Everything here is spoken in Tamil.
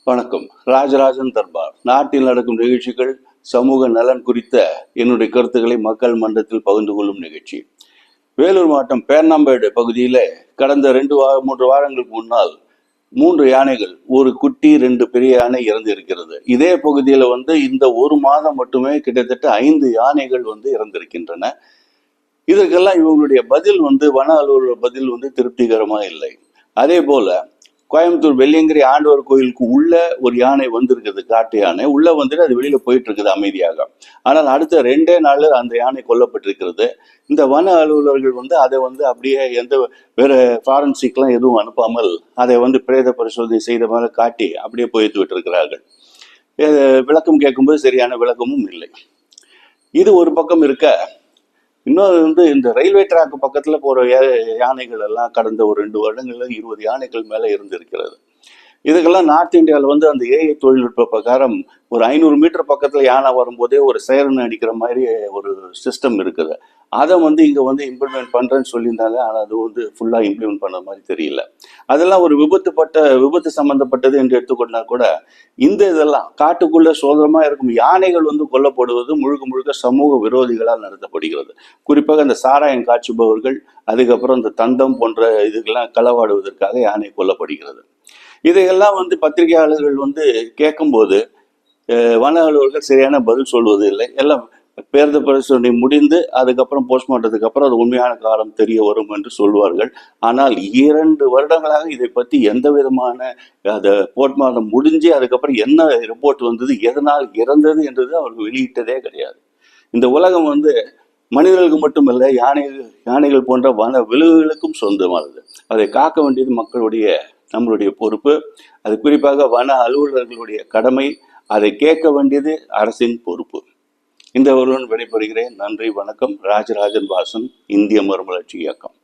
வணக்கம். ராஜராஜன் தர்பார். நாட்டில் நடக்கும் நிகழ்ச்சிகள், சமூக நலன் குறித்த என்னுடைய கருத்துக்களை மக்கள் மன்றத்தில் பகிர்ந்து கொள்ளும் நிகழ்ச்சி. வேலூர் மாவட்டம் பேர்ணாம்பேடு பகுதியில் கடந்த 3 வாரங்களுக்கு முன்னால் 3 யானைகள், ஒரு குட்டி 2 பெரிய யானை இறந்து இருக்கிறது. இதே பகுதியில் இந்த ஒரு மாதம் மட்டுமே கிட்டத்தட்ட 5 யானைகள் இறந்திருக்கின்றன. இதற்கெல்லாம் இவங்களுடைய பதில் வன அலுவலர் பதில் திருப்திகரமா இல்லை. அதே போல கோயம்புத்தூர் வெள்ளியங்கிரி ஆண்டவர் கோயிலுக்கு உள்ள ஒரு யானை வந்திருக்குது, காட்டு யானை உள்ள அது வெளியில போயிட்டு இருக்குது அமைதியாக. ஆனால் அடுத்த 2 நாள்ல அந்த யானை கொல்லப்பட்டிருக்கிறது. இந்த வன அலுவலர்கள் அதை அப்படியே எந்த வேற ஃபாரன்சிக்லாம் எதுவும் அனுப்பாமல் அதை பிரேத பரிசோதனை செய்த மேல காட்டி அப்படியே போயிட்டு விட்டிருக்கிறார்கள். விளக்கம் கேட்கும்போது சரியான விளக்கமும் இல்லை. இது ஒரு பக்கம் இருக்க, இன்னொரு இந்த ரயில்வே ட்ராக் பக்கத்துல போற யானைகள் எல்லாம் கடந்த ஒரு 2 வருடங்கள்ல 20 யானைகள் மேல இருந்திருக்கிறது. இதுக்கெல்லாம் நார்த் இந்தியாவில் அந்த ஏஐ தொழில்நுட்ப பிரகாரம் ஒரு 500 மீட்டர் பக்கத்துல யானை வரும்போதே ஒரு சைரன் அடிக்கிற மாதிரி ஒரு சிஸ்டம் இருக்குது. அதை இங்க இம்ப்ளிமெண்ட் பண்றேன்னு சொல்லியிருந்தாங்க. ஆனால் அது ஃபுல்லா இம்ப்ளிமெண்ட் பண்ண மாதிரி தெரியல. அதெல்லாம் ஒரு விபத்து சம்பந்தப்பட்டது என்று எடுத்துக்கொண்டா கூட, இதெல்லாம் காட்டுக்குள்ள சோதனமா இருக்கும் யானைகள் கொல்லப்படுவது முழுக்க சமூக விரோதிகளால் நடத்தப்படுகிறது. குறிப்பாக அந்த சாராயம் காய்ச்சுபவர்கள், அதுக்கப்புறம் இந்த தந்தம் போன்ற இதுக்கெல்லாம் களவாடுவதற்காக யானை கொல்லப்படுகிறது. இதையெல்லாம் பத்திரிகையாளர்கள் கேட்கும்போது வன அலுவலர்கள் சரியான பதில் சொல்வது இல்லை. எல்லாம் பேர்த பரிசோதனை முடிந்து அதுக்கப்புறம் போஸ்ட்மார்ட்டத்துக்கு அப்புறம் அது உண்மையான காலம் தெரிய வரும் என்று சொல்வார்கள். ஆனால் 2 வருடங்களாக இதை பற்றி எந்த விதமான அதை போஸ்ட்மார்ட்டம் முடிஞ்சு அதுக்கப்புறம் என்ன ரிப்போர்ட் வந்தது, எதனால் இறந்தது என்றது அவர்கள் வெளியிட்டதே கிடையாது. இந்த உலகம் மனிதர்களுக்கு மட்டுமல்ல, யானைகள் போன்ற வன விலங்குகளுக்கும் சொந்தமானது. அதை காக்க வேண்டியது நம்மளுடைய பொறுப்பு. அது குறிப்பாக வன அலுவலர்களுடைய கடமை. அதை கேட்க வேண்டியது அரசின் பொறுப்பு. இந்த ஒருவன் விடைபெறுகிறேன். நன்றி, வணக்கம். ராஜராஜன் வாசன், இந்திய மறுமலர்ச்சி இயக்கம்.